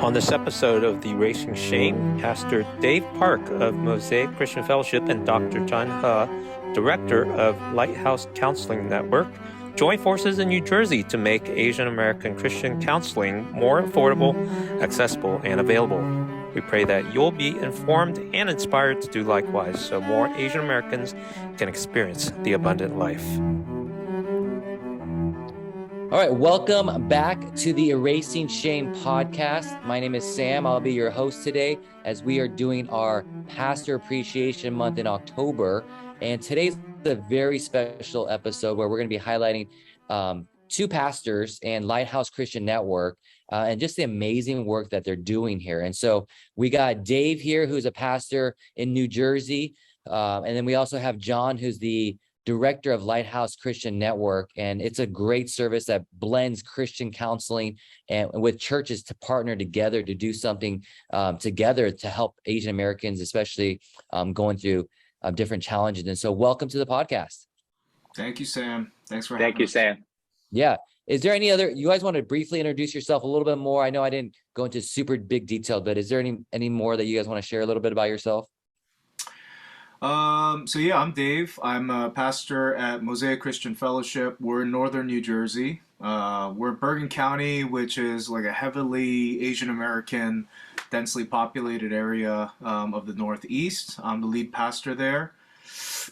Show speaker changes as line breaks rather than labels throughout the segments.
On this episode of The Erasing Shame, Pastor Dave Park of Mosaic Christian Fellowship and Dr. John He, Director of Lighthouse Counseling Network, join forces in New Jersey to make Asian American Christian counseling more affordable, accessible, and available. We pray that you'll be informed and inspired to do likewise so more Asian Americans can experience the abundant life.
All right, welcome back to the Erasing Shame podcast. My name is Sam. I'll be your host today as we are doing our Pastor Appreciation Month in October. And today's a very special episode where we're going to be highlighting two pastors and Lighthouse Christian Network and just the amazing work that they're doing here. And so we got Dave here, who's a pastor in New Jersey. And then we also have John, who's the Director of Lighthouse Christian Network, and it's a great service that blends Christian counseling and with churches to partner together to do something together to help Asian Americans, especially going through different challenges. And so, welcome to the podcast.
Thank you, Sam. Thanks for having us.
Thank you, Sam.
Yeah. Is there any other? You guys want to briefly introduce yourself a little bit more? I know I didn't go into super big detail, but is there any more that you guys want to share a little bit about yourself?
I'm Dave. I'm a pastor at Mosaic Christian Fellowship. We're in northern New Jersey. We're in Bergen County, which is like a heavily Asian American, densely populated area of the Northeast. I'm the lead pastor there.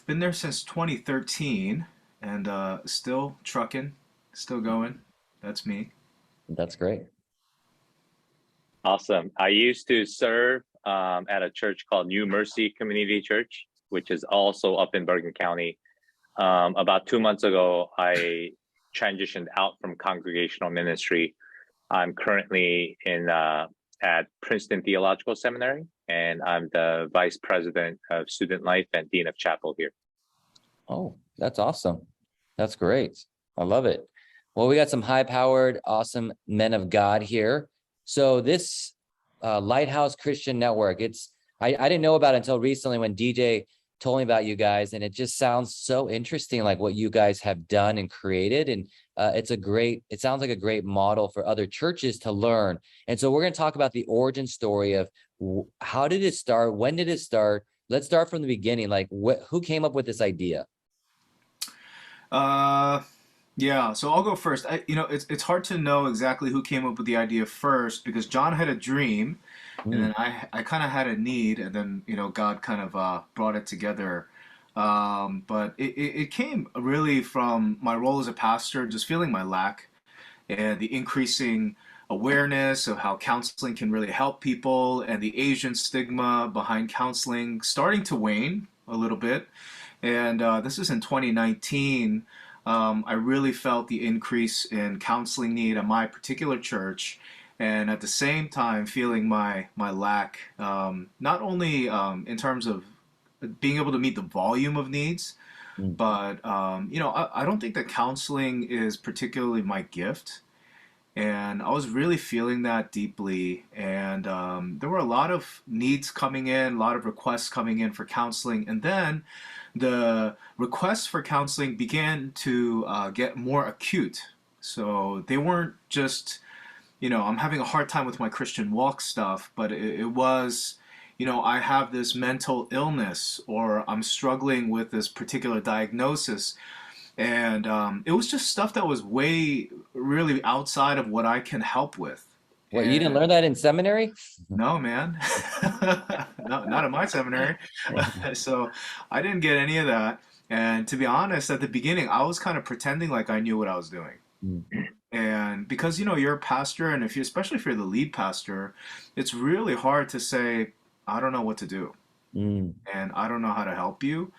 Been there since 2013 and still trucking, still going. That's me.
That's great.
Awesome. I used to serve at a church called New Mercy Community Church, which is also up in Bergen County. About 2 months ago, I transitioned out from congregational ministry. I'm currently at Princeton Theological Seminary, and I'm the Vice President of Student Life and Dean of Chapel here.
Oh, that's awesome. That's great. I love it. Well, we got some high-powered, awesome men of God here. So this Lighthouse Christian Network, I didn't know about it until recently when DJ told me about you guys, and it just sounds so interesting, like what you guys have done and created. And it sounds like a great model for other churches to learn. And so we're going to talk about the origin story of how did it start? When did it start? Let's start from the beginning. Like who came up with this idea?
Yeah, so I'll go first. It's hard to know exactly who came up with the idea first because John had a dream, and then I kind of had a need, and then God kind of brought it together. But it came really from my role as a pastor, just feeling my lack and the increasing awareness of how counseling can really help people, and the Asian stigma behind counseling starting to wane a little bit. And this is in 2019. I really felt the increase in counseling need at my particular church, and at the same time feeling my lack, not only in terms of being able to meet the volume of needs, but I don't think that counseling is particularly my gift. And I was really feeling that deeply, and there were a lot of needs coming in, a lot of requests coming in for counseling, and then the requests for counseling began to get more acute. So they weren't just, I'm having a hard time with my Christian walk stuff, but it was, I have this mental illness, or I'm struggling with this particular diagnosis. And it was just stuff that was way really outside of what I can help with.
What, you didn't learn that in seminary?
No, man. Not at my seminary. So I didn't get any of that. And to be honest, at the beginning, I was kind of pretending like I knew what I was doing. And because, you're a pastor, and especially if you're the lead pastor, it's really hard to say, I don't know what to do. And I don't know how to help you.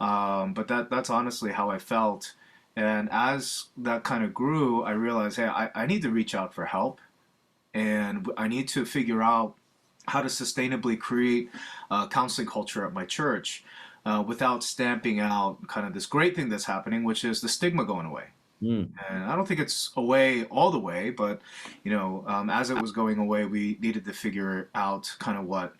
But that's honestly how I felt. And as that kind of grew, I realized, hey, I need to reach out for help. And I need to figure out how to sustainably create a counseling culture at my church without stamping out kind of this great thing that's happening, which is the stigma going away. And I don't think it's away all the way, but, as it was going away, we needed to figure out kind of what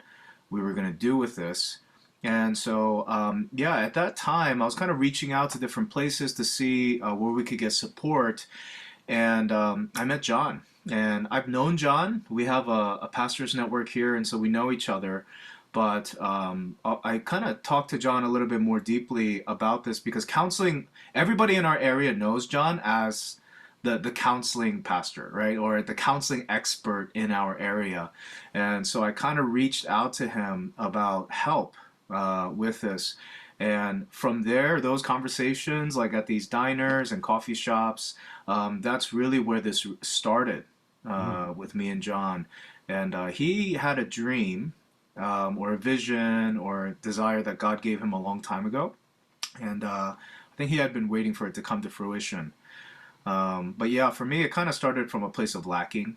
we were going to do with this. And so, at that time, I was kind of reaching out to different places to see where we could get support. and I met John. And I've known John. We have a pastors network here, and so we know each other. But I kind of talked to John a little bit more deeply about this because counseling, everybody in our area knows John as the counseling pastor, right? Or the counseling expert in our area. And so I kind of reached out to him about help with this. And from there, those conversations, like at these diners and coffee shops, that's really where this started with me and John. And he had a dream or a vision or a desire that God gave him a long time ago. And I think he had been waiting for it to come to fruition. But yeah, for me, it kind of started from a place of lacking.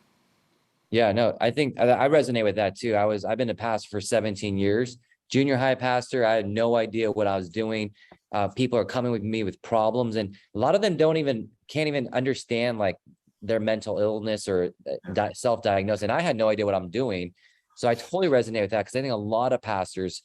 Yeah, no, I think I resonate with that too. I've been a pastor for 17 years, junior high pastor. I had no idea what I was doing. People are coming with me with problems, and a lot of them can't even understand like their mental illness or self-diagnosed. And I had no idea what I'm doing. So I totally resonate with that because I think a lot of pastors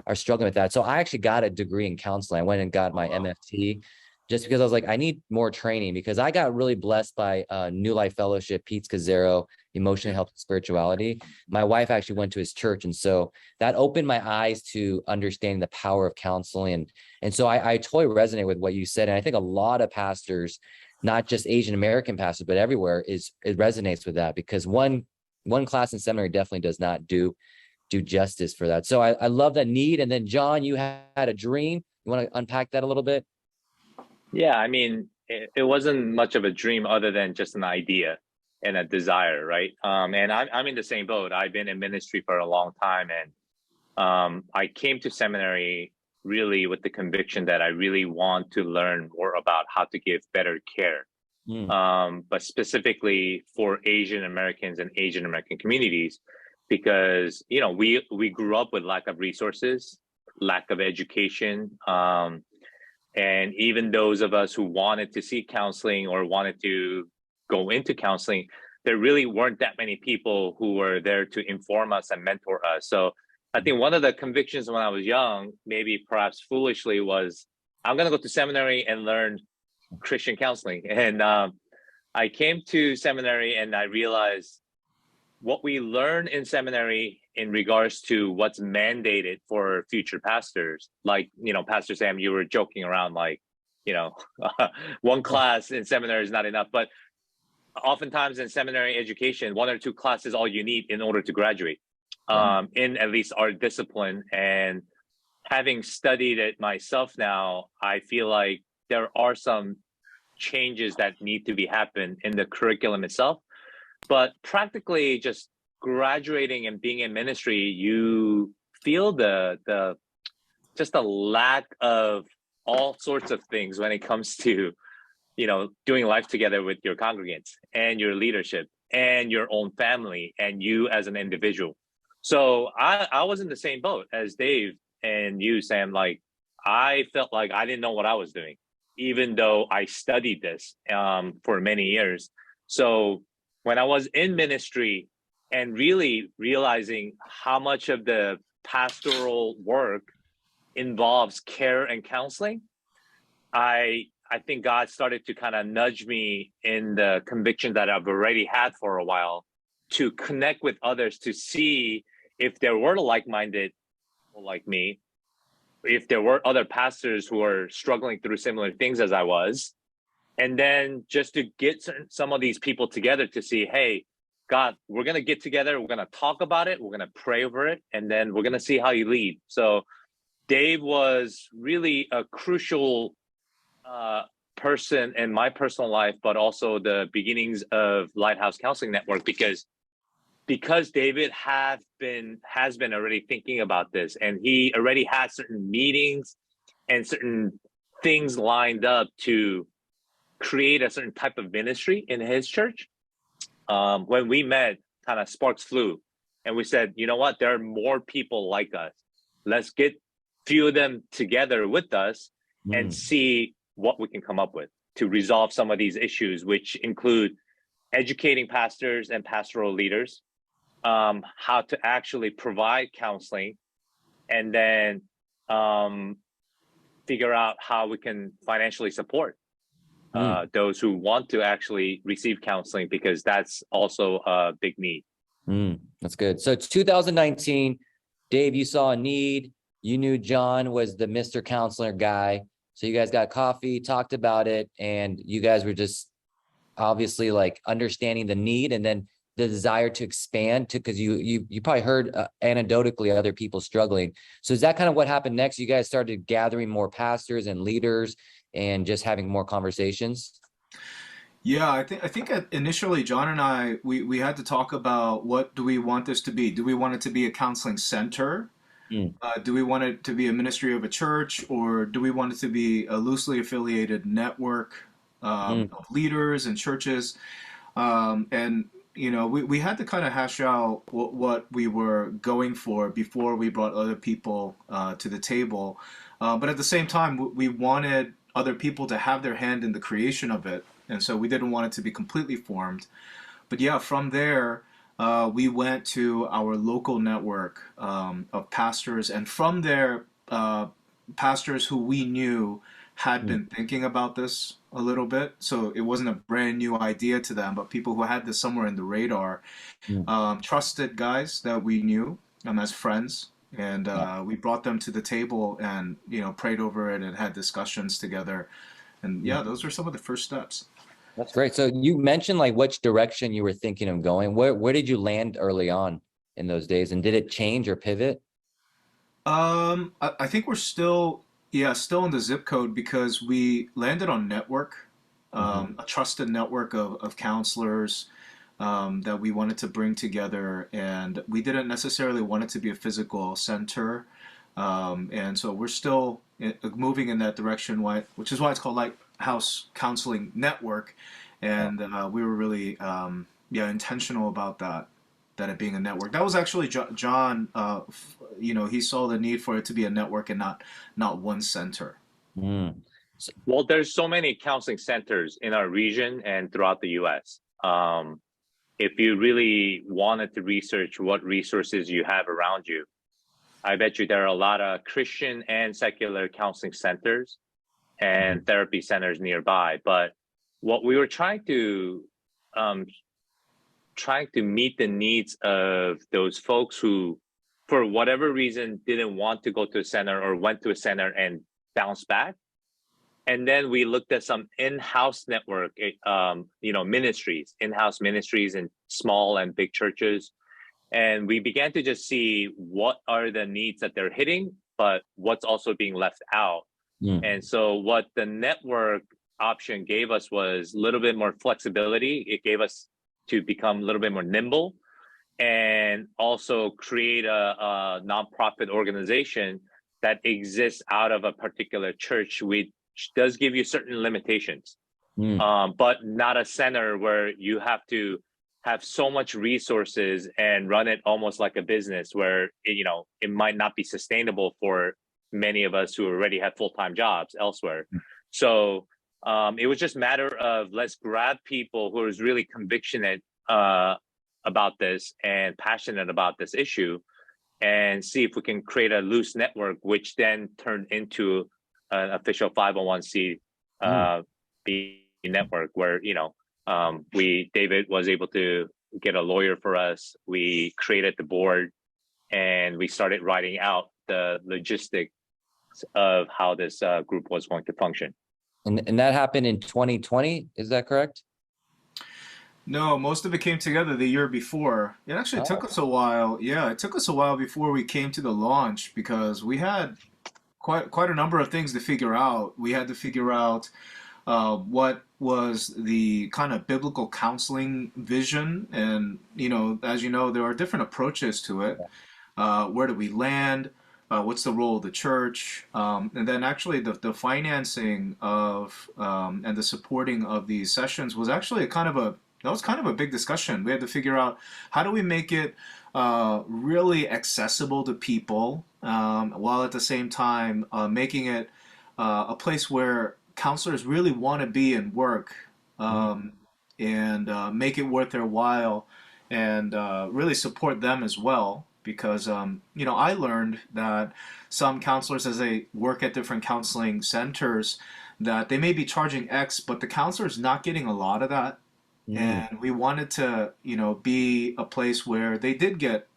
are struggling with that. So I actually got a degree in counseling. I went and got my MFT just because I was like, I need more training because I got really blessed by New Life Fellowship, Pete Scazzaro, Emotional Health and Spirituality. My wife actually went to his church. And so that opened my eyes to understanding the power of counseling. And so I totally resonate with what you said. And I think a lot of pastors, not just Asian American pastors, but everywhere it resonates with that because one class in seminary definitely does not do justice for that. So I love that need. And then John, you had a dream. You want to unpack that a little bit?
Yeah, I mean, it wasn't much of a dream other than just an idea and a desire, right? And I'm in the same boat. I've been in ministry for a long time, and I came to seminary really with the conviction that I really want to learn more about how to give better care, but specifically for Asian Americans and Asian American communities, because we grew up with lack of resources, lack of education. And even those of us who wanted to seek counseling or wanted to go into counseling, there really weren't that many people who were there to inform us and mentor us. So I think one of the convictions when I was young, maybe perhaps foolishly, was I'm going to go to seminary and learn Christian counseling. And I came to seminary and I realized what we learn in seminary in regards to what's mandated for future pastors, like, Pastor Sam, you were joking around, like, one class in seminary is not enough, but oftentimes in seminary education, 1 or 2 classes is all you need in order to graduate, in at least our discipline. And having studied it myself now, I feel like there are some changes that need to be happened in the curriculum itself. But practically just graduating and being in ministry, you feel just a lack of all sorts of things when it comes to, doing life together with your congregants and your leadership and your own family and you as an individual. So I was in the same boat as Dave and you, Sam. Like, I felt like I didn't know what I was doing, even though I studied this for many years. So when I was in ministry and really realizing how much of the pastoral work involves care and counseling, I think God started to kind of nudge me in the conviction that I've already had for a while to connect with others, to see if there were like-minded people like me, if there were other pastors who are struggling through similar things as I was. And then just to get some of these people together to see, hey, God, we're going to get together. We're going to talk about it. We're going to pray over it. And then we're going to see how you lead. So Dave was really a crucial person in my personal life, but also the beginnings of Lighthouse Counseling Network, because David has been already thinking about this, and he already had certain meetings and certain things lined up to create a certain type of ministry in his church. When we met, kind of sparks flew, and we said, you know what, there are more people like us. Let's get few of them together with us and see what we can come up with to resolve some of these issues, which include educating pastors and pastoral leaders, how to actually provide counseling, and then figure out how we can financially support those who want to actually receive counseling, because that's also a big need.
That's good. So it's 2019, Dave, you saw a need. You knew John was the Mr. Counselor guy. So you guys got coffee, talked about it, and you guys were just obviously like understanding the need and then the desire to expand to, because you probably heard anecdotally other people struggling. So is that kind of what happened next? You guys started gathering more pastors and leaders and just having more conversations?
Yeah, I think initially John and I we had to talk about what do we want this to be? Do we want it to be a counseling center?
Mm,
Do we want it to be a ministry of a church, or do we want it to be a loosely affiliated network
mm,
of leaders and churches? And we had to kind of hash out what we were going for before we brought other people to the table. But at the same time, we wanted other people to have their hand in the creation of it, and so we didn't want it to be completely formed. But yeah, from there, we went to our local network of pastors, and from there, pastors who we knew had
mm,
been thinking about this a little bit. So it wasn't a brand new idea to them, but people who had this somewhere in the radar,
mm.
trusted guys that we knew as friends. And
Yeah,
we brought them to the table and, prayed over it and had discussions together. And
mm.
yeah, those were some of the first steps.
That's great. So you mentioned like which direction you were thinking of going. Where did you land early on in those days? And did it change or pivot?
I think we're still, yeah, still in the zip code because we landed on network,
Hmm.
a trusted network of counselors that we wanted to bring together, and we didn't necessarily want it to be a physical center, and so we're still moving in that direction. Which is why it's called Lighthouse Counseling Network, and we were really, yeah, intentional about that it being a network. That was actually John. He saw the need for it to be a network and not one center.
Mm.
Well, there's so many counseling centers in our region and throughout the US. If you really wanted to research what resources you have around you, I bet you there are a lot of Christian and secular counseling centers and therapy centers nearby. But what we were um, trying to meet the needs of those folks who, for whatever reason, didn't want to go to a center or went to a center and bounced back. And then we looked at some in-house network, ministries, in-house ministries in small and big churches. And we began to just see what are the needs that they're hitting, but what's also being left out.
Mm.
And so what the network option gave us was a little bit more flexibility. It gave us to become a little bit more nimble and also create a nonprofit organization that exists out of a particular church, which does give you certain limitations,
Mm.
but not a center where you have to have so much resources and run it almost like a business where it might not be sustainable for many of us who already have full-time jobs elsewhere. So it was just a matter of let's grab people who is really convictionate about this and passionate about this issue and see if we can create a loose network, which then turned into an official 501c
Mm.
B network where, David was able to get a lawyer for us. We created the board and we started writing out the logistics of how this group was going to function.
And that happened in 2020. Is that correct?
No, most of it came together the year before. It actually took
Oh,
us a while. Yeah, it took us a while before we came to the launch because we had quite a number of things to figure out. We had to figure out what was the kind of biblical counseling vision, and as you know, there are different approaches to it. Where do we land? What's the role of the church? And then actually the financing of and the supporting of these sessions was actually that was kind of a big discussion. We had to figure out how do we make it really accessible to people, while at the same time making it a place where counselors really want to be and work,
mm,
and make it worth their while, and really support them as well. Because I learned that some counselors, as they work at different counseling centers, that they may be charging X, but the counselor's not getting a lot of that. And we wanted to, be a place where they did get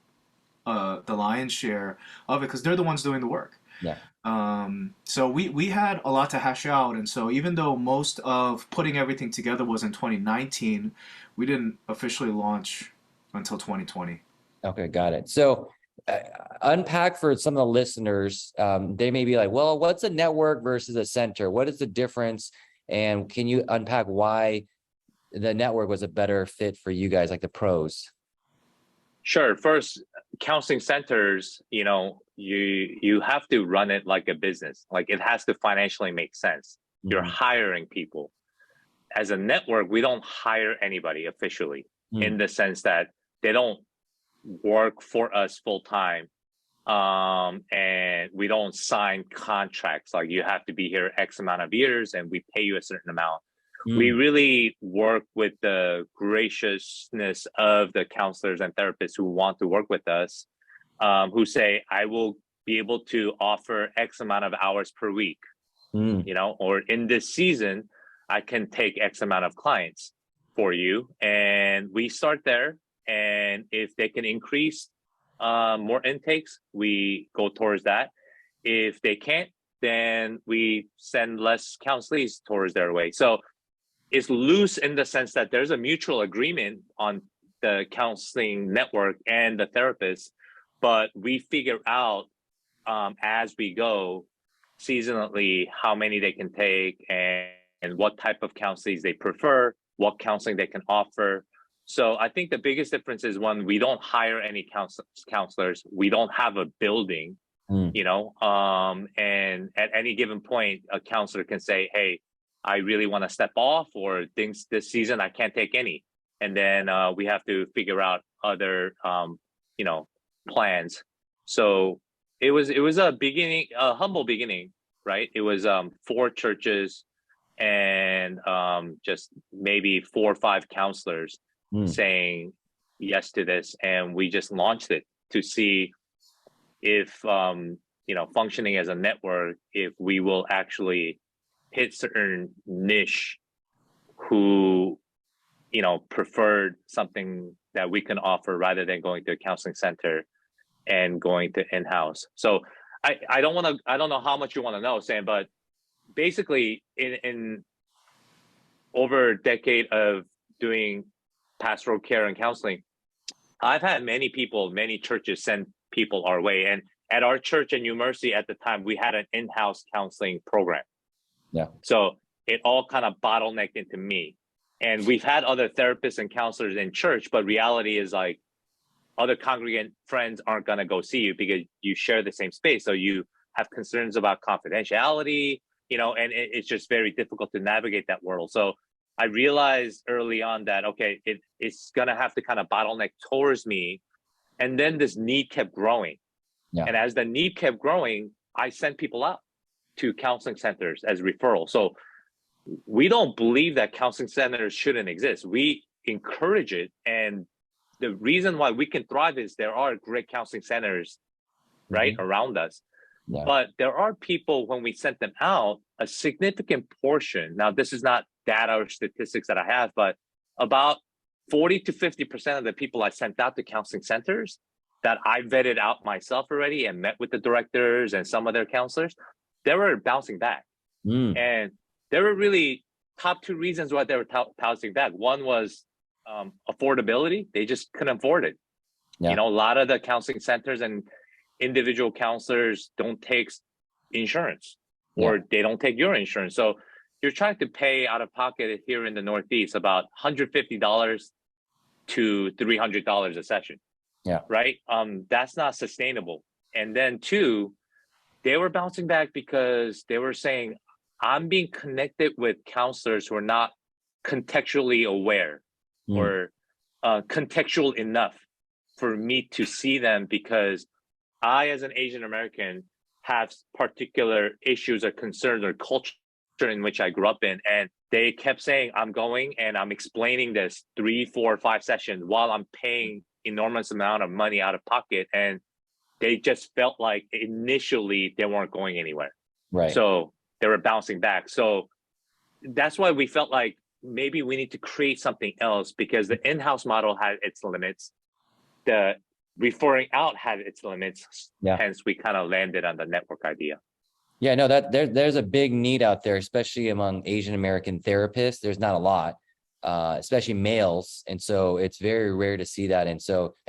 the lion's share of it because they're the ones doing the work.
Yeah.
So we had a lot to hash out, and so even though most of putting everything together was in 2019, we didn't officially launch until 2020.
Okay, got it. So unpack for some of the listeners. They may be like, well, what's a network versus a center? What is the difference? And can you unpack why the network was a better fit for you guys, like the pros?
Sure. First, counseling centers, you have to run it like a business. Like it has to financially make sense. You're hiring people. As a network, we don't hire anybody officially in the sense that they don't work for us full time. And we don't sign contracts like you have to be here X amount of years and we pay you a certain amount. We really work with the graciousness of the counselors and therapists who want to work with us, who say, I will be able to offer X amount of hours per week, or in this season, I can take X amount of clients for you. And we start there. And if they can increase more intakes, we go towards that. If they can't, then we send less counselees towards their way. So it's loose in the sense that there's a mutual agreement on the counseling network and the therapist, but we figure out as we go seasonally how many they can take and what type of counselees they prefer, what counseling they can offer. So I think the biggest difference is one, we don't hire any counselors. We don't have a building, and at any given point, a counselor can say, hey, I really want to step off, or things this season, I can't take any. And then we have to figure out other, plans. So it was a humble beginning, right? It was 4 churches and just maybe 4 or 5 counselors saying yes to this. And we just launched it to see if, functioning as a network, if we will actually hit certain niche who, preferred something that we can offer rather than going to a counseling center and going to in-house. So I don't know how much you want to know, Sam, but basically in over a decade of doing pastoral care and counseling, I've had many churches send people our way. And at our church in New Mercy at the time, we had an in-house counseling program.
Yeah.
So it all kind of bottlenecked into me. And we've had other therapists and counselors in church, but reality is like other congregant friends aren't going to go see you because you share the same space. So you have concerns about confidentiality, and it's just very difficult to navigate that world. So I realized early on that, okay, it's going to have to kind of bottleneck towards me. And then this need kept growing.
Yeah.
And as the need kept growing, I sent people out to counseling centers as referrals. So we don't believe that counseling centers shouldn't exist. We encourage it. And the reason why we can thrive is there are great counseling centers, right, around us. Yeah. But there are people, when we sent them out, a significant portion, now this is not data or statistics that I have, but about 40 to 50% of the people I sent out to counseling centers that I vetted out myself already and met with the directors and some of their counselors, they were bouncing back. And there were really top 2 reasons why they were bouncing back. One was affordability. They just couldn't afford it. Yeah. A lot of the counseling centers and individual counselors don't take insurance, or they don't take your insurance. So you're trying to pay out of pocket here in the Northeast about $150 to $300 a session. Yeah. Right. That's not sustainable. And then 2, they were bouncing back because they were saying, I'm being connected with counselors who are not contextually aware or contextual enough for me to see them, because I, as an Asian American, have particular issues or concerns or culture in which I grew up in. And they kept saying, I'm going and I'm explaining this 3, 4, 5 sessions while I'm paying enormous amount of money out of pocket. And they just felt like initially they weren't going anywhere. Right. So they were bouncing back. So that's why we felt like maybe we need to create something else, because the in-house model had its limits. The referring out had its limits.
Yeah.
Hence, we kind of landed on the network idea.
Yeah, no, there's a big need out there, especially among Asian American therapists. There's not a lot, especially males. And so it's very rare to see that. And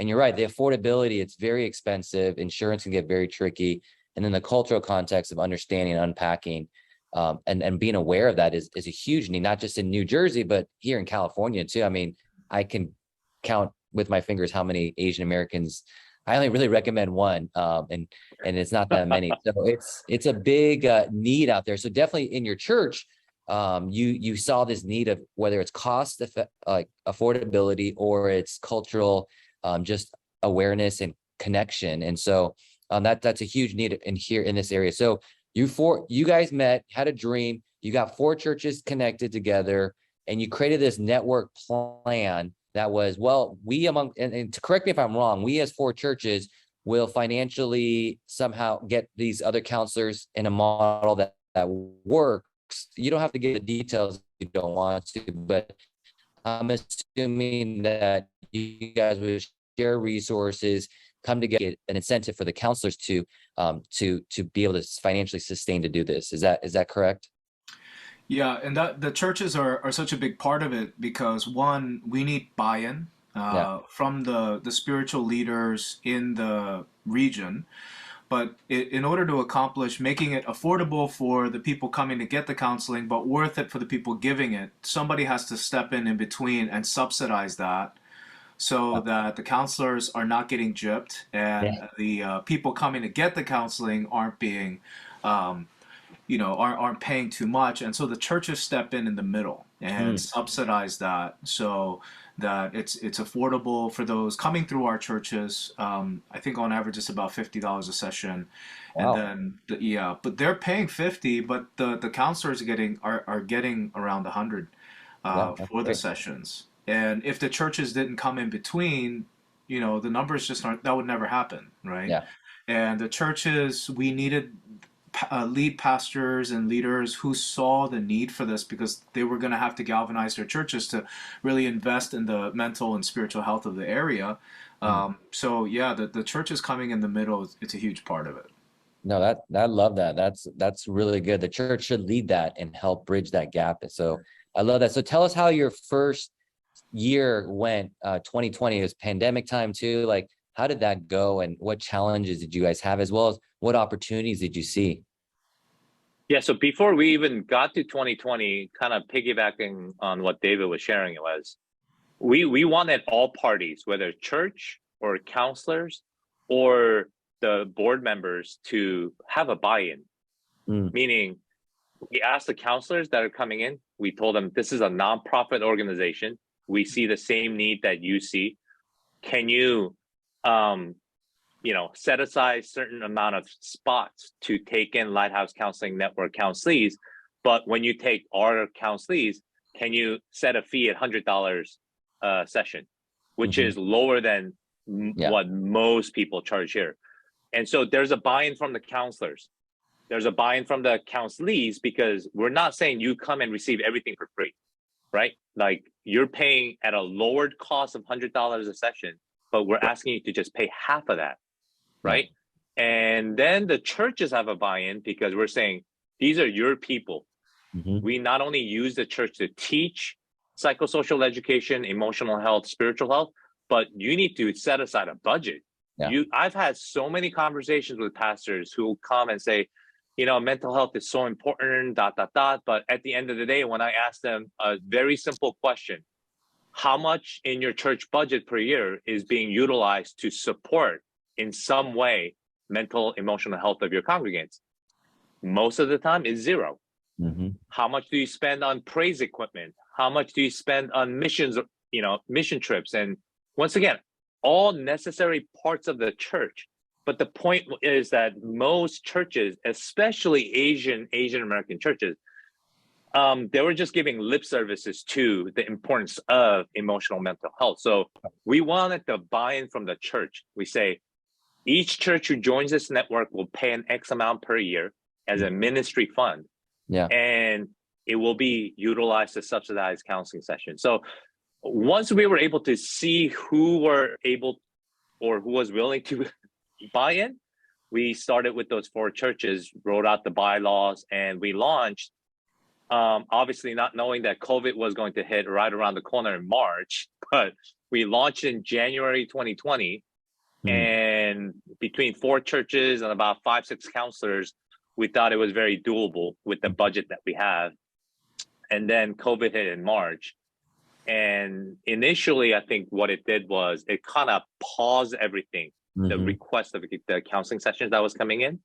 you're right, the affordability, it's very expensive. Insurance can get very tricky. And then the cultural context of understanding and unpacking and being aware of that is a huge need, not just in New Jersey, but here in California too. I mean, I can count with my fingers how many Asian Americans. I only really recommend one, and it's not that many. So it's a big need out there. So definitely in your church, you saw this need of whether it's cost affordability or it's cultural, just awareness and connection. And so that's a huge need in this area. So you guys met, had a dream. You got 4 churches connected together, and you created this network plan. That was, well, and to correct me if I'm wrong, we as 4 churches will financially somehow get these other counselors in a model that works. You don't have to get the details if you don't want to, but I'm assuming that you guys will share resources, come together, get an incentive for the counselors to be able to financially sustain to do this. Is that correct?
Yeah, and that the churches are such a big part of it because one, we need buy-in from the spiritual leaders in the region. But in order to accomplish making it affordable for the people coming to get the counseling, but worth it for the people giving it, somebody has to step in between and subsidize that so that the counselors are not getting gypped and the people coming to get the counseling aren't being aren't paying too much, and so the churches step in the middle and subsidize that so that it's affordable for those coming through our churches. I think on average it's about $50 a session. Wow. And then but they're paying 50, but the counselors are getting around 100 for the sessions. And if the churches didn't come in between, the numbers just aren't, that would never happen, right?
Yeah.
And the churches, we needed lead pastors and leaders who saw the need for this because they were going to have to galvanize their churches to really invest in the mental and spiritual health of the area. So yeah, the church is coming in the middle. It's a huge part of it.
No, I love that. That's really good. The church should lead that and help bridge that gap. So I love that. So tell us how your first year went. 2020 is pandemic time too. Like, how did that go, and what challenges did you guys have, as well as what opportunities did you see?
Yeah, so before we even got to 2020, kind of piggybacking on what David was sharing, it was we wanted all parties, whether church or counselors or the board members, to have a buy-in. Meaning, we asked the counselors that are coming in, we told them, this is a nonprofit organization. We see the same need that you see. Can you set aside certain amount of spots to take in Lighthouse Counseling Network counselees, but when you take our counselees, can you set a fee at $100 a session, which is lower than what most people charge here. And so there's a buy-in from the counselors. There's a buy-in from the counselees, because we're not saying you come and receive everything for free, right? Like, you're paying at a lowered cost of $100 a session, but we're asking you to just pay half of that. Right. And then the churches have a buy-in, because we're saying, these are your people. We not only use the church to teach psychosocial education, emotional health, spiritual health, but you need to set aside a budget. I've had so many conversations with pastors who come and say, mental health is so important, ... But at the end of the day, when I ask them a very simple question, how much in your church budget per year is being utilized to support in some way mental, emotional health of your congregants? Most of the time is zero. How much do you spend on praise equipment? How much do you spend on missions, mission trips? And once again, all necessary parts of the church. But the point is that most churches, especially Asian American churches, they were just giving lip services to the importance of emotional mental health. So we wanted the buy-in from the church. We say, each church who joins this network will pay an X amount per year as a ministry fund.
Yeah.
and it will be utilized to subsidize counseling sessions. So once we were able to see who were able or who was willing to buy in, we started with those 4 churches, wrote out the bylaws, and we launched. Obviously, not knowing that COVID was going to hit right around the corner in March, but we launched in January 2020. And between 4 churches and about 5-6 counselors, we thought it was very doable with the budget that we have. And then COVID hit in March. And initially, I think what it did was it kind of paused everything, the request of the counseling sessions that was coming in.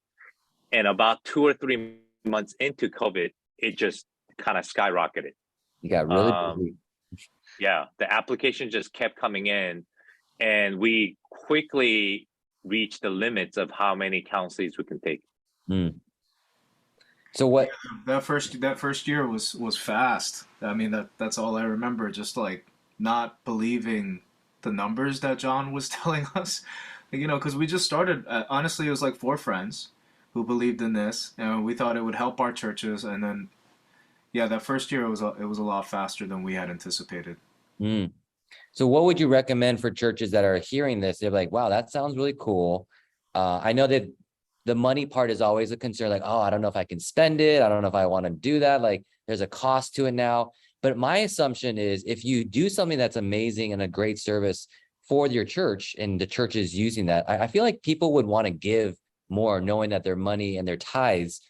And about 2 or 3 months into COVID, it just kind of skyrocketed.
You got really busy.
Yeah, the application just kept coming in, and we quickly reached the limits of how many counselors we can take.
So what?
That first year was fast. I mean, that's all I remember. Just like not believing the numbers that John was telling us, because we just started. Honestly, it was like 4 friends who believed in this, and we thought it would help our churches. And then, yeah, that first year it was a lot faster than we had anticipated.
So what would you recommend for churches that are hearing this? They're like, wow, that sounds really cool. I know that the money part is always a concern, like, oh, I don't know if I can spend it. I don't know if I want to do that. Like, there's a cost to it now. But my assumption is if you do something that's amazing and a great service for your church and the church is using that, I feel like people would want to give more, knowing that their money and their tithes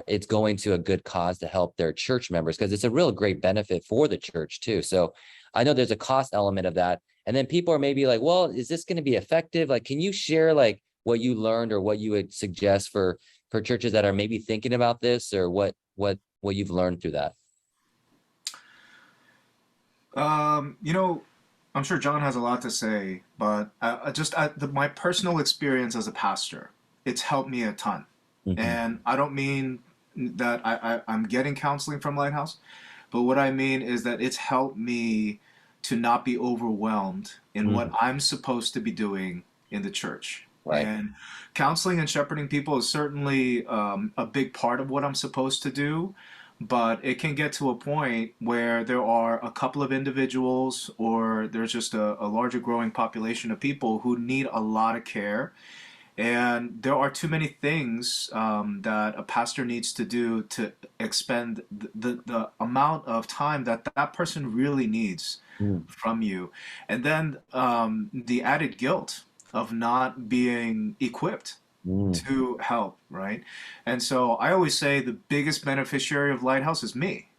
it's going to a good cause to help their church members, because it's a real great benefit for the church too. So I know there's a cost element of that. And then people are maybe like, well, is this going to be effective? Like, can you share like what you learned or what you would suggest for churches that are maybe thinking about this, or what you've learned through that?
I'm sure John has a lot to say, but my personal experience as a pastor, it's helped me a ton. And I don't mean that I'm getting counseling from Lighthouse, but what I mean is that it's helped me to not be overwhelmed in what I'm supposed to be doing in the church. Right. And counseling and shepherding people is certainly a big part of what I'm supposed to do, but it can get to a point where there are a couple of individuals, or there's just a larger growing population of people who need a lot of care. And there are too many things that a pastor needs to do to expend the amount of time that that person really needs from you. And then the added guilt of not being equipped to help, right? And so I always say the biggest beneficiary of Lighthouse is me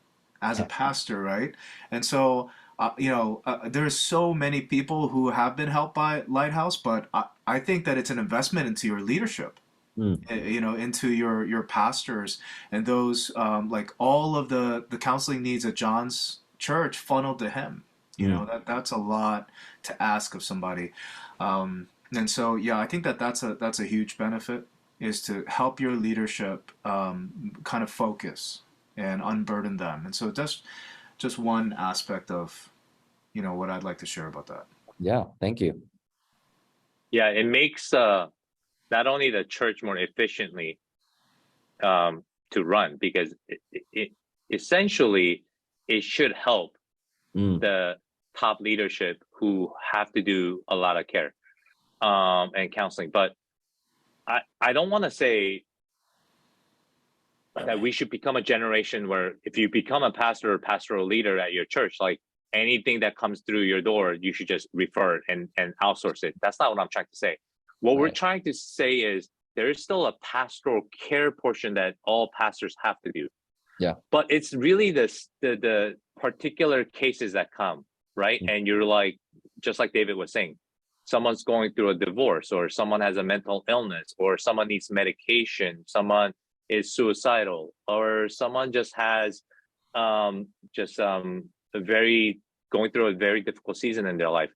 as a pastor, right? And so there's so many people who have been helped by Lighthouse, but I think that it's an investment into your leadership, into your pastors, and those like all of the counseling needs at John's church funneled to him. That's a lot to ask of somebody, and so I think that's a huge benefit, is to help your leadership kind of focus and unburden them. And so that's just one aspect of what I'd like to share about that.
Yeah, thank you.
Yeah, it makes not only the church more efficiently to run, because it essentially it should help the top leadership who have to do a lot of care and counseling. But I don't want to say that we should become a generation where if you become a pastor or pastoral leader at your church, like anything that comes through your door, you should just refer it and outsource it. That's not what I'm trying to say. What we're trying to say is there is still a pastoral care portion that all pastors have to do. Yeah. But it's really the particular cases that come, right? And you're like, just like David was saying, someone's going through a divorce, or someone has a mental illness, or someone needs medication, someone is suicidal, or someone just has going through a very difficult season in their life,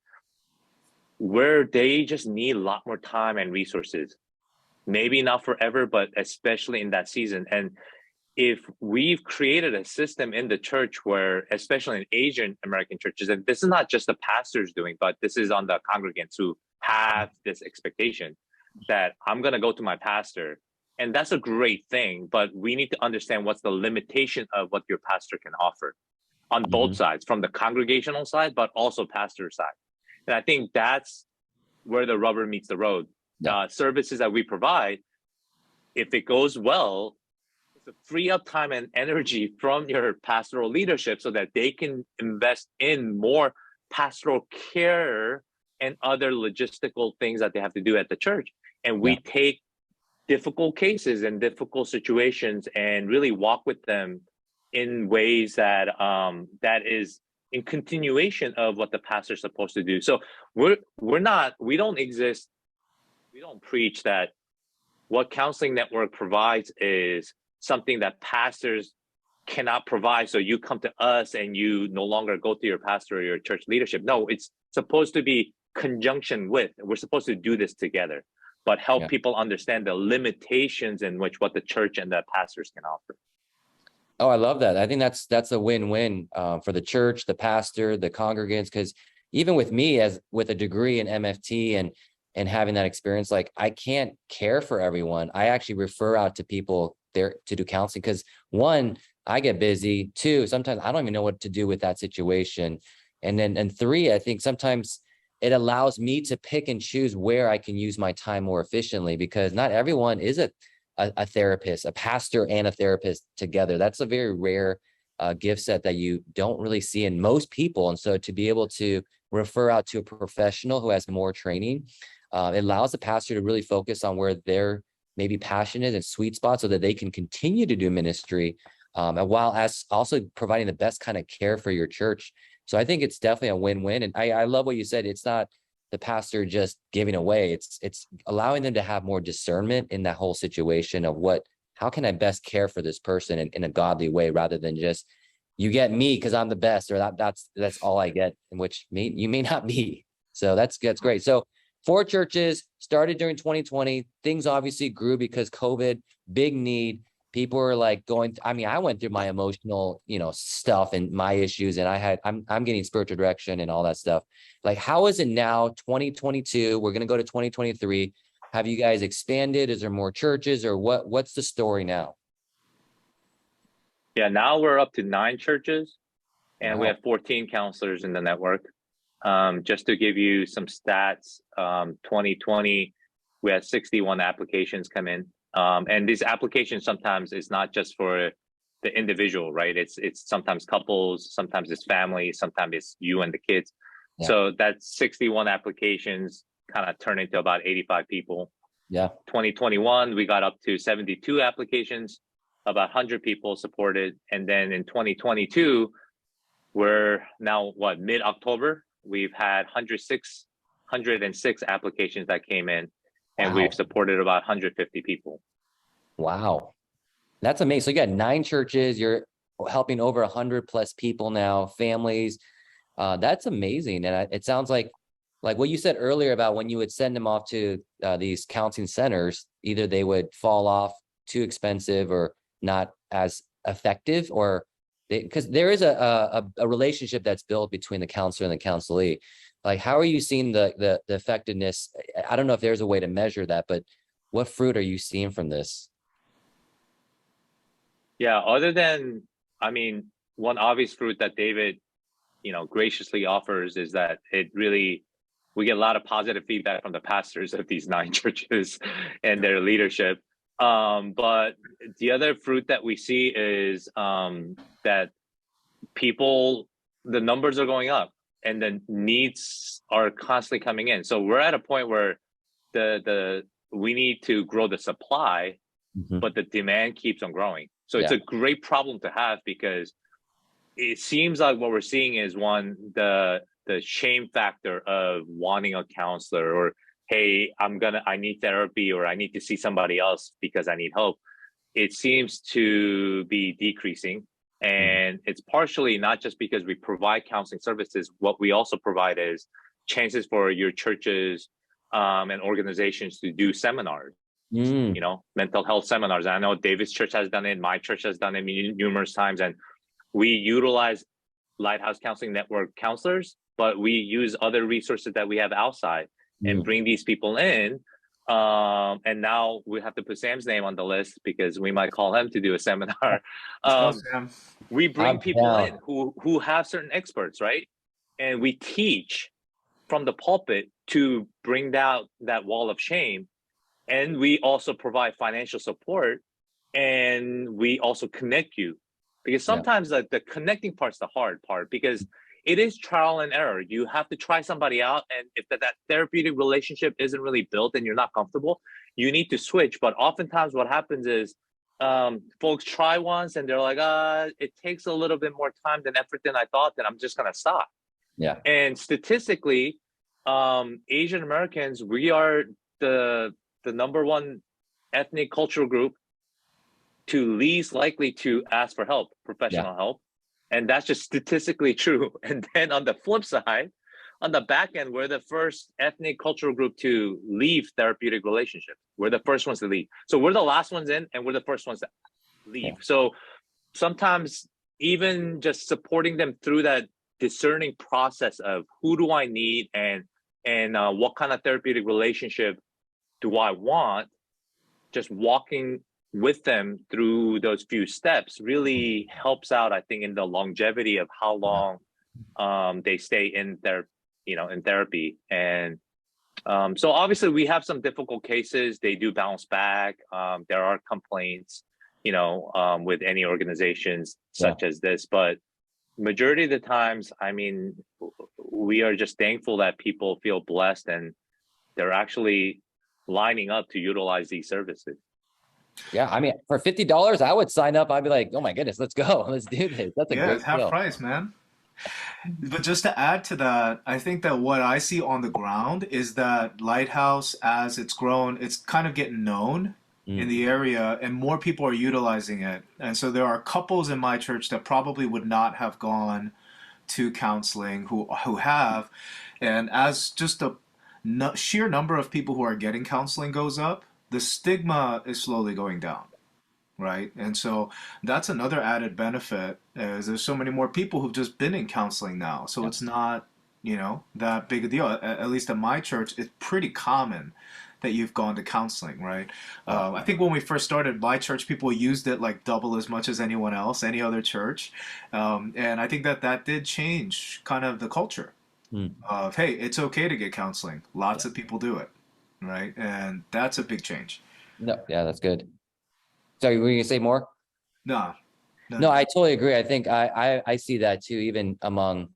where they just need a lot more time and resources. Maybe not forever, but especially in that season. And if we've created a system in the church where, especially in Asian American churches, and this is not just the pastors doing, but this is on the congregants who have this expectation that I'm going to go to my pastor And that's a great thing, but we need to understand what's the limitation of what your pastor can offer on both sides, from the congregational side, but also pastor side. And I think that's where the rubber meets the road. Services that we provide, if it goes well, it's to free up time and energy from your pastoral leadership so that they can invest in more pastoral care and other logistical things that they have to do at the church. And we take difficult cases and difficult situations and really walk with them in ways that that is in continuation of what the pastor's supposed to do. So we don't preach that what Counseling Network provides is something that pastors cannot provide, so you come to us and you no longer go to your pastor or your church leadership. No, it's supposed to be conjunction with. We're supposed to do this together, but help people understand the limitations in which what the church and the pastors can offer.
Oh, I love that. I think that's a win-win for the church, the pastor, the congregants, because even with me, as with a degree in MFT and having that experience, like I can't care for everyone. I actually refer out to people there to do counseling because one, I get busy. Two, sometimes I don't even know what to do with that situation. And three, I think sometimes it allows me to pick and choose where I can use my time more efficiently, because not everyone is a therapist, a pastor and a therapist together. That's a very rare gift set that you don't really see in most people. And so to be able to refer out to a professional who has more training, it allows the pastor to really focus on where they're maybe passionate and sweet spots so that they can continue to do ministry, and while as also providing the best kind of care for your church. So I think it's definitely a win-win. And I love what you said. It's not the pastor just giving away. It's allowing them to have more discernment in that whole situation of how can I best care for this person in a godly way, rather than just, you get me because I'm the best, or that's all I get, in which you may not be. So that's great. So 4 churches started during 2020. Things obviously grew because COVID, big need. People were like I went through my emotional, stuff and my issues, and I'm getting spiritual direction and all that stuff. Like, how is it now, 2022? We're going to go to 2023. Have you guys expanded? Is there more churches, or what's the story now?
Yeah, now we're up to 9 churches, and we have 14 counselors in the network. Just to give you some stats, 2020, we had 61 applications come in. And these applications sometimes is not just for the individual, right? It's sometimes couples, sometimes it's families, sometimes it's you and the kids. Yeah. So that's 61 applications kind of turned into about 85 people.
Yeah.
2021, we got up to 72 applications, about 100 people supported. And then in 2022, we're now mid-October, we've had 106 applications that came in. And we've supported about 150 people. Wow.
That's amazing. So you got 9 churches, you're helping over 100 plus people now, families. That's amazing. And it sounds like what you said earlier about when you would send them off to these counseling centers, either they would fall off, too expensive, or not as effective, or because there is a relationship that's built between the counselor and the counselee. Like, how are you seeing the effectiveness? I don't know if there's a way to measure that, but what fruit are you seeing from this?
Yeah, other than, one obvious fruit that David, graciously offers is that we get a lot of positive feedback from the pastors of these 9 churches and their leadership. But the other fruit that we see is that the numbers are going up, and the needs are constantly coming in. So we're at a point where we need to grow the supply, but the demand keeps on growing. So it's a great problem to have, because it seems like what we're seeing is, one, the shame factor of wanting a counselor, or, hey, I need therapy, or I need to see somebody else because I need help. It seems to be decreasing. And it's partially not just because we provide counseling services. What we also provide is chances for your churches and organizations to do seminars, mental health seminars. I know David's church has done it. My church has done it numerous times. And we utilize Lighthouse Counseling Network counselors, but we use other resources that we have outside and bring these people in And now we have to put Sam's name on the list because we might call him to do a seminar.
Let's go, Sam.
We bring
I'm
people
down.
in who have certain experts, right? And we teach from the pulpit to bring down that wall of shame. And we also provide financial support, and we also connect you, because sometimes the connecting part's the hard part, because it is trial and error. You have to try somebody out, and if that therapeutic relationship isn't really built and you're not comfortable, you need to switch. But oftentimes what happens is folks try once and they're like, it takes a little bit more time than effort than I thought, then I'm just gonna stop.
Yeah.
And statistically, Asian Americans, we are the number one ethnic cultural group to least likely to ask for help, professional help. And that's just statistically true. And then on the flip side, on the back end, we're the first ethnic cultural group to leave therapeutic relationships. We're the first ones to leave. So we're the last ones in, and we're the first ones to leave.
Yeah.
So sometimes even just supporting them through that discerning process of who do I need, and what kind of therapeutic relationship do I want, just walking with them through those few steps really helps out, I think, in the longevity of how long they stay in their, in therapy. And so obviously we have some difficult cases. They do bounce back. There are complaints, with any organizations such as this, but majority of the times, I mean, we are just thankful that people feel blessed and they're actually lining up to utilize these services.
Yeah, I mean, for $50, I would sign up. I'd be like, oh my goodness, let's go. Let's do this. That's a great
it's half
deal.
price, man. But just to add to that, I think that what I see on the ground is that Lighthouse, as it's grown, it's kind of getting known in the area, and more people are utilizing it. And so there are couples in my church that probably would not have gone to counseling who have. And as just the sheer number of people who are getting counseling goes up, the stigma is slowly going down, right? And so that's another added benefit, is there's so many more people who've just been in counseling now. So it's not, that big a deal. At least in my church, it's pretty common that you've gone to counseling, right? I think when we first started my church, people used it like double as much as anyone else, any other church. And I think that did change kind of the culture of, hey, it's okay to get counseling. Lots of people do it, right? And that's a big change.
No, yeah, that's good. Sorry, were you gonna say more?
No,
No, I totally agree. I think I see that too, even among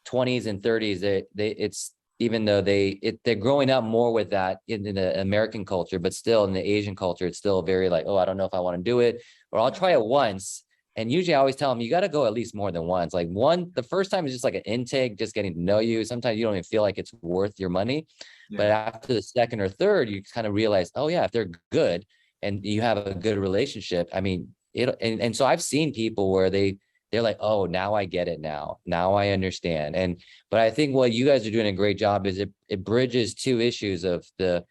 20s and 30s. It's even though they're growing up more with that in the American culture, but still in the Asian culture, it's still very like, oh, I don't know if I want to do it, or I'll try it once. And usually I always tell them, you got to go at least more than once. Like the first time is just like an intake, just getting to know you. Sometimes you don't even feel like it's worth your money. But after the second or third, you kind of realize, oh yeah, if they're good and you have a good relationship, I mean, and so I've seen people where they're like, oh, now I get it now I understand. But I think what you guys are doing a great job is it bridges two issues of the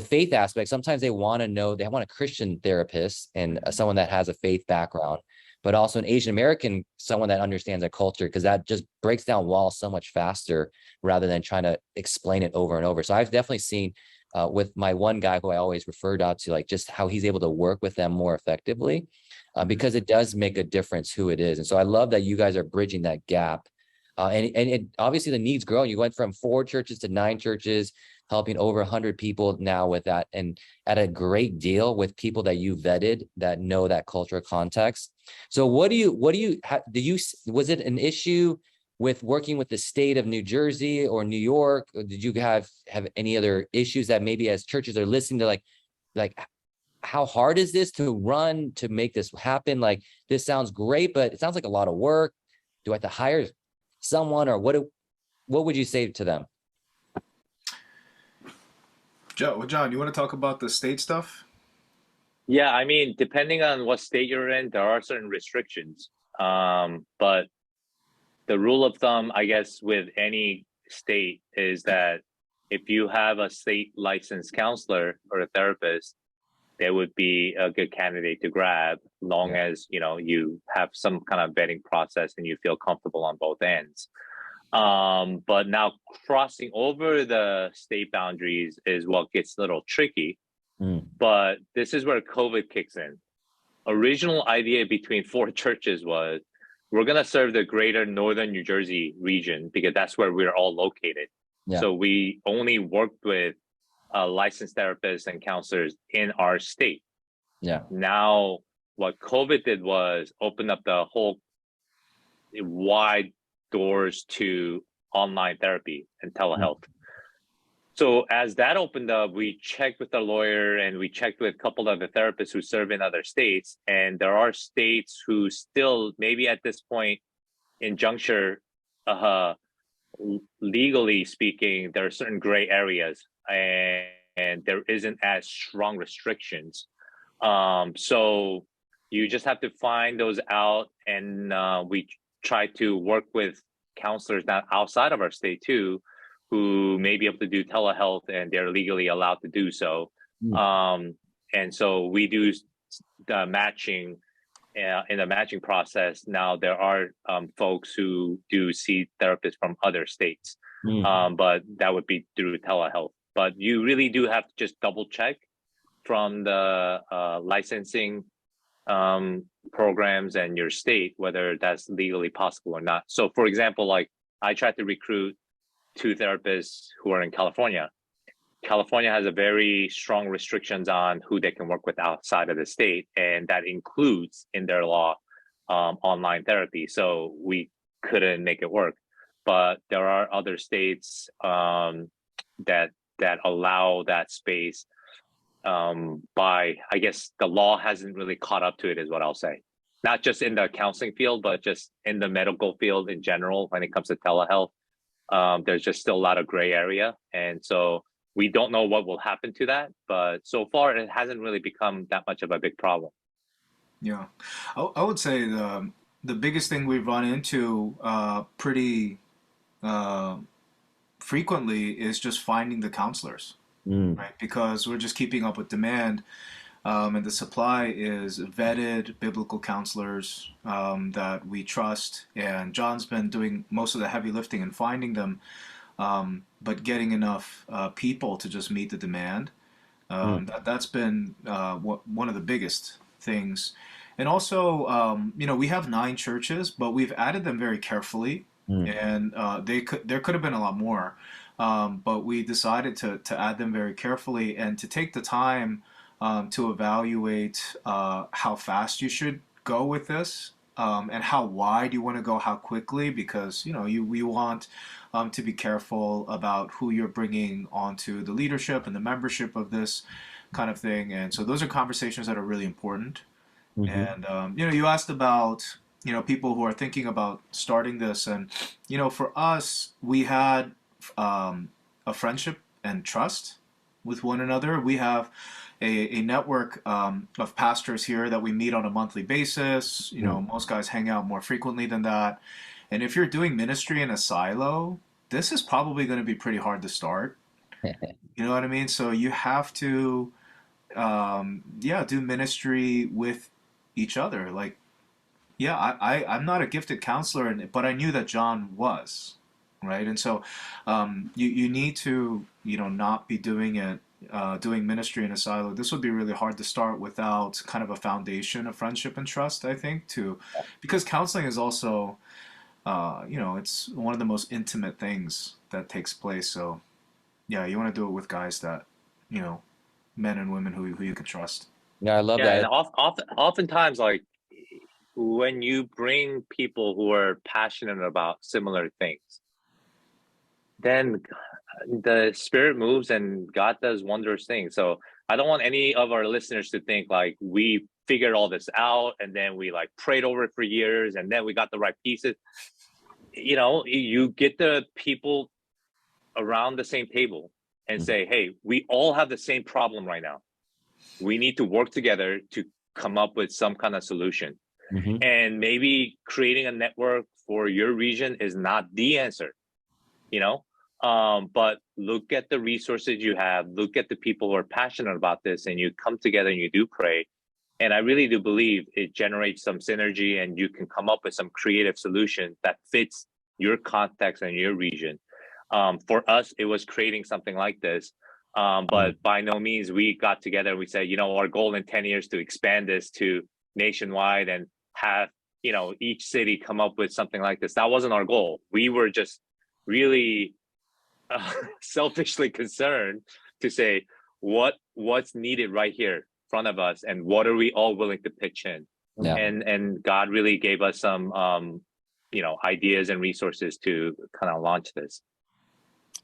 faith aspect. Sometimes they want a Christian therapist and someone that has a faith background, but also an Asian American, someone that understands a culture, because that just breaks down walls so much faster rather than trying to explain it over and over. So I've definitely seen with my one guy who I always referred out to, like just how he's able to work with them more effectively, because it does make a difference who it is. And so I love that you guys are bridging that gap. And it obviously the needs grow. You went from 4 churches to 9 churches, helping over 100 people now with that, and at a great deal with people that you vetted that know that cultural context. So was it an issue with working with the state of New Jersey or New York? Or did you have any other issues that maybe as churches are listening to like how hard is this to run, to make this happen? Like, this sounds great, but it sounds like a lot of work. Do I have to hire someone, or what would you say to them?
John, you want to talk about the state stuff?
Yeah, I mean, depending on what state you're in, there are certain restrictions. But the rule of thumb, I guess, with any state is that if you have a state licensed counselor or a therapist, they would be a good candidate to grab, long as you have some kind of vetting process and you feel comfortable on both ends. But now crossing over the state boundaries is what gets a little tricky. But this is where COVID kicks in. Original idea between four churches was we're going to serve the greater northern New Jersey region because that's where we're all located.
Yeah.
So we only worked with licensed therapists and counselors in our state.
Yeah.
Now, what COVID did was open up the whole wide doors to online therapy and telehealth. So as that opened up, we checked with the lawyer and we checked with a couple of the therapists who serve in other states. And there are states who still, maybe at this point in juncture, legally speaking, there are certain gray areas and there isn't as strong restrictions. So you just have to find those out. And we try to work with counselors now outside of our state too, who may be able to do telehealth and they're legally allowed to do so. And so we do the matching in the matching process. Now there are folks who do see therapists from other states, but that would be through telehealth. But you really do have to just double check from the licensing programs and your state, whether that's legally possible or not. So for example, like I tried to recruit 2 therapists who are in California. California has a very strong restrictions on who they can work with outside of the state, and that includes in their law online therapy. So we couldn't make it work. But there are other states that allow that space. By I guess the law hasn't really caught up to it, is what I'll say. Not just in the counseling field, but just in the medical field in general when it comes to telehealth. There's just still a lot of gray area. And so we don't know what will happen to that. But so far, it hasn't really become that much of a big problem.
Yeah. I would say the biggest thing we've run into pretty frequently is just finding the counselors, right? Because we're just keeping up with demand. And the supply is vetted biblical counselors that we trust. And John's been doing most of the heavy lifting and finding them, but getting enough people to just meet the demand. That's been one of the biggest things. And also, we have 9 churches, but we've added them very carefully. And there could have been a lot more. But we decided to add them very carefully and to take the time to evaluate how fast you should go with this, and how wide you want to go, how quickly, because we want to be careful about who you're bringing onto the leadership and the membership of this kind of thing. And so those are conversations that are really important. And you asked about people who are thinking about starting this, and for us, we had a friendship and trust with one another. We have a network of pastors here that we meet on a monthly basis. Most guys hang out more frequently than that. And if you're doing ministry in a silo, this is probably going to be pretty hard to start. You know what I mean? So you have to, do ministry with each other. Like, I'm not a gifted counselor, but I knew that John was, right? And so you need to, not be doing it. Doing ministry in a silo, this would be really hard to start without kind of a foundation of friendship and trust, I think, because counseling is also, it's one of the most intimate things that takes place. So, yeah, you want to do it with guys that, men and women who you can trust.
Yeah, I love that.
And oftentimes, like when you bring people who are passionate about similar things, then the Spirit moves and God does wondrous things. So I don't want any of our listeners to think like we figured all this out and then we like prayed over it for years and then we got the right pieces. You get the people around the same table and say, hey, we all have the same problem right now. We need to work together to come up with some kind of solution. And maybe creating a network for your region is not the answer, but look at the resources you have, look at the people who are passionate about this, and you come together and you do pray. And I really do believe it generates some synergy and you can come up with some creative solution that fits your context and your region. For us, it was creating something like this. But by no means we got together and we said, our goal in 10 years to expand this to nationwide and have, each city come up with something like this. That wasn't our goal. We were just really selfishly concerned to say what's needed right here in front of us and what are we all willing to pitch in.
Yeah.
And God really gave us some ideas and resources to kind of launch this.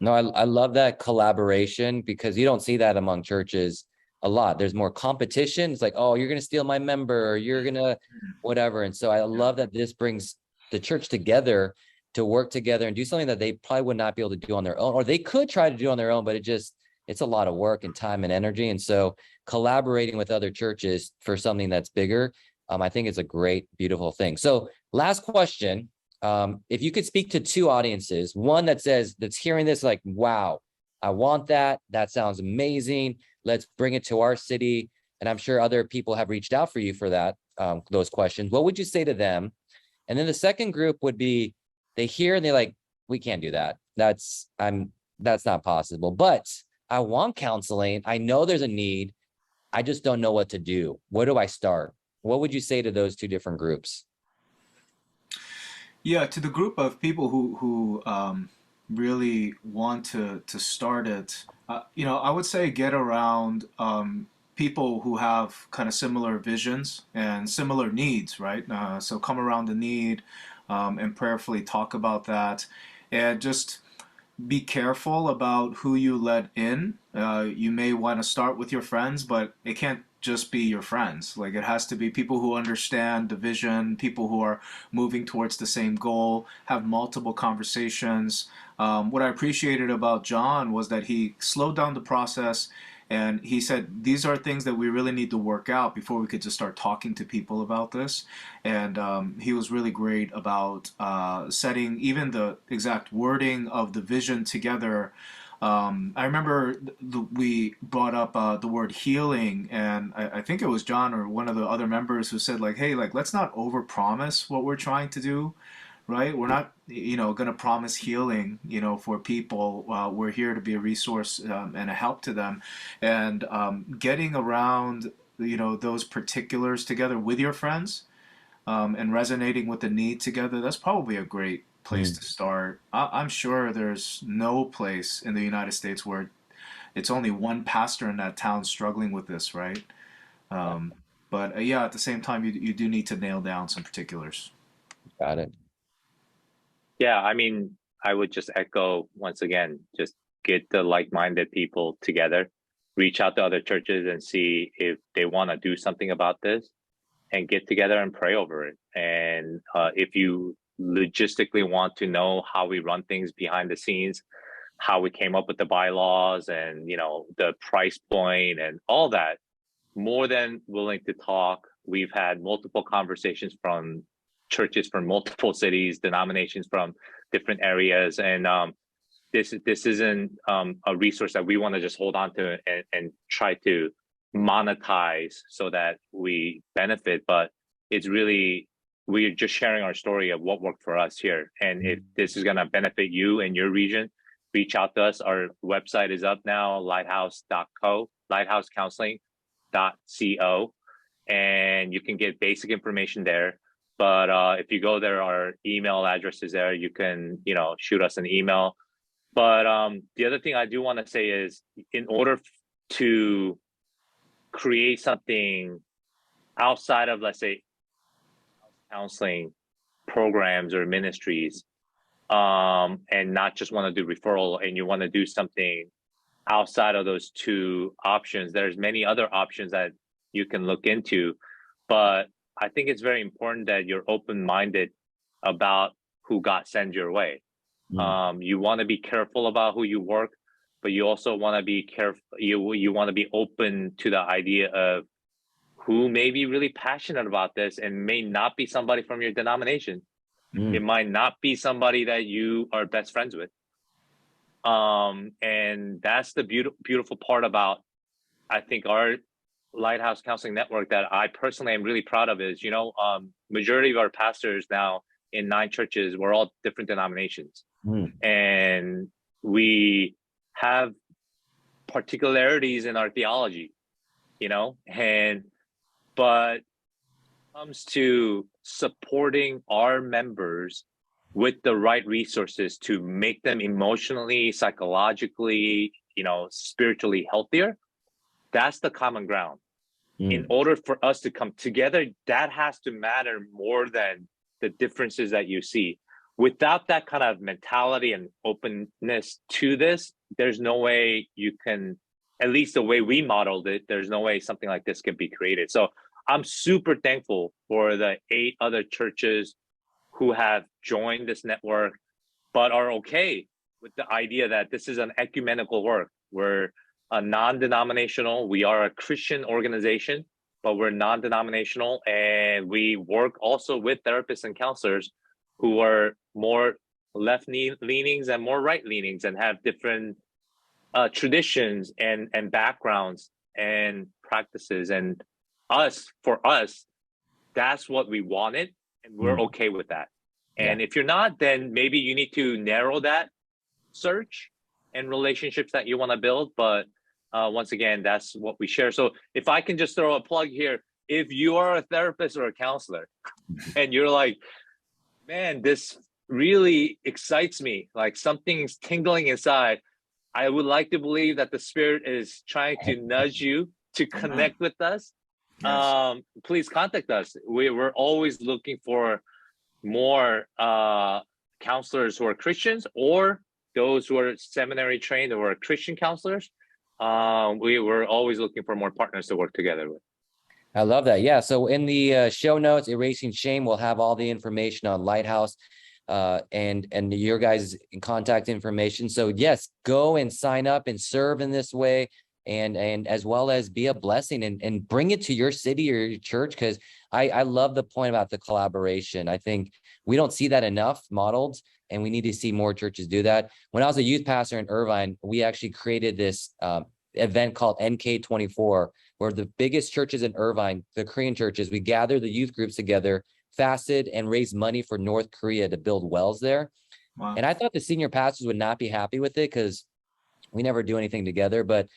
No, I love that collaboration, because you don't see that among churches a lot. There's more competition. It's like, oh, you're going to steal my member, or you're going to whatever. And so I love that this brings the church together to work together and do something that they probably would not be able to do on their own, or they could try to do on their own, but it's a lot of work and time and energy. And so collaborating with other churches for something that's bigger, I think is a great, beautiful thing. So last question. If you could speak to two audiences, one that's hearing this like, wow, I want that. That sounds amazing. Let's bring it to our city. And I'm sure other people have reached out for you for that, those questions. What would you say to them? And then the second group would be, they hear and they're like, we can't do that. That's not possible, but I want counseling. I know there's a need. I just don't know what to do. Where do I start? What would you say to those two different groups?
Yeah, to the group of people who really want to start it, I would say get around people who have kind of similar visions and similar needs, right? So come around the need and prayerfully talk about that, and just be careful about who you let in. You may want to start with your friends, but it can't just be your friends. Like, it has to be people who understand the vision, people who are moving towards the same goal, have multiple conversations. What I appreciated about John was that he slowed down the process, and he said, these are things that we really need to work out before we could just start talking to people about this. And he was really great about setting even the exact wording of the vision together. I remember we brought up the word healing, and I think it was John or one of the other members who said, like, hey, like, let's not overpromise what we're trying to do, right? We're not, going to promise healing, for people. We're here to be a resource and a help to them. And getting around, those particulars together with your friends and resonating with the need together, that's probably a great place to start. I'm sure there's no place in the United States where it's only one pastor in that town struggling with this, right? But yeah, at the same time, you do need to nail down some particulars.
Got it.
Yeah, I mean, I would just echo once again, just get the like-minded people together, reach out to other churches and see if they want to do something about this, and get together and pray over it. And if you logistically want to know how we run things behind the scenes, how we came up with the bylaws and, the price point and all that, more than willing to talk. We've had multiple conversations from churches from multiple cities, denominations from different areas. And this isn't a resource that we want to just hold on to and try to monetize so that we benefit, but it's really, we're just sharing our story of what worked for us here. And if this is going to benefit you in your region, reach out to us. Our website is up now, lighthouse.co, lighthouse.counseling.co, and you can get basic information there. But if you go there, our email address is there. You can, shoot us an email. But the other thing I do want to say is, in order to create something outside of, let's say, counseling programs or ministries, and not just want to do referral, and you want to do something outside of those two options, there's many other options that you can look into. But I think it's very important that you're open-minded about who God sends your way. You want to be careful about who you work, but you also want to be careful. You want to be open to the idea of who may be really passionate about this and may not be somebody from your denomination. It might not be somebody that you are best friends with. And that's the beautiful part about, I think, our Lighthouse Counseling Network that I personally am really proud of is, majority of our pastors now in 9 churches. We're all different denominations.
Mm.
And we have particularities in our theology, but comes to supporting our members with the right resources to make them emotionally, psychologically, spiritually healthier, that's the common ground. In order for us to come together, that has to matter more than the differences that you see. Without that kind of mentality and openness to this, there's no way you can, at least the way we modeled it, there's no way something like this can be created. So I'm super thankful for the 8 other churches who have joined this network, but are okay with the idea that this is an ecumenical work. We're a non-denominational, we are a Christian organization, but we're non-denominational, and we work also with therapists and counselors who are more left leanings and more right leanings and have different traditions and backgrounds and practices. And for us, that's what we wanted, and we're okay with that. And if you're not, then maybe you need to narrow that search and relationships that you want to build. But once again, that's what we share. So if I can just throw a plug here, if you are a therapist or a counselor and you're like, man, this really excites me, like something's tingling inside, I would like to believe that the Spirit is trying to nudge you to connect with us. Yes. Please contact us. We're always looking for more counselors who are Christians, or those who are seminary trained or are Christian counselors. We're always looking for more partners to work together with.
I love that. Yeah. So in the show notes, Erasing Shame, we'll have all the information on Lighthouse and your guys' contact information. So yes, go and sign up and serve in this way, and as well as be a blessing and bring it to your city or your church. Because I love the point about the collaboration. I think we don't see that enough modeled, and we need to see more churches do that. When I was a youth pastor in Irvine, we actually created this event called NK24, where the biggest churches in Irvine, the Korean churches, we gathered the youth groups together, fasted, and raised money for North Korea to build wells there. Wow. And I thought the senior pastors would not be happy with it because we never do anything together, but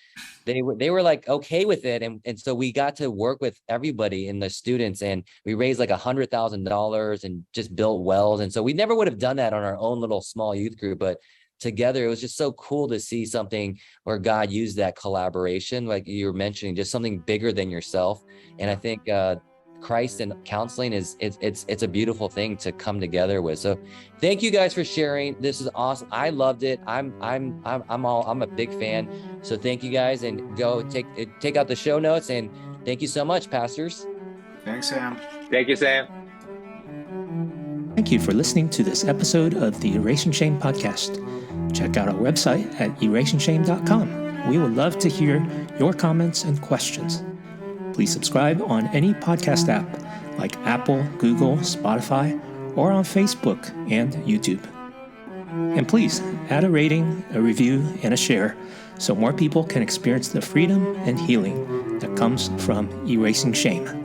they were like okay with it. And so we got to work with everybody and the students, and we raised like $100,000 and just built wells. And so we never would have done that on our own little small youth group, but together it was just so cool to see something where God used that collaboration, like you were mentioning, just something bigger than yourself. And I think Christ and counseling it's a beautiful thing to come together with. So thank you guys for sharing. This is awesome. I loved it. I'm a big fan. So thank you guys, and go take out the show notes, and thank you so much, pastors.
Thanks, Sam.
Thank you, Sam.
Thank you for listening to this episode of the Erasing Shame podcast. Check out our website at erasingshame.com. We would love to hear your comments and questions. Please subscribe on any podcast app like Apple, Google, Spotify, or on Facebook and YouTube. And please add a rating, a review, and a share so more people can experience the freedom and healing that comes from erasing shame.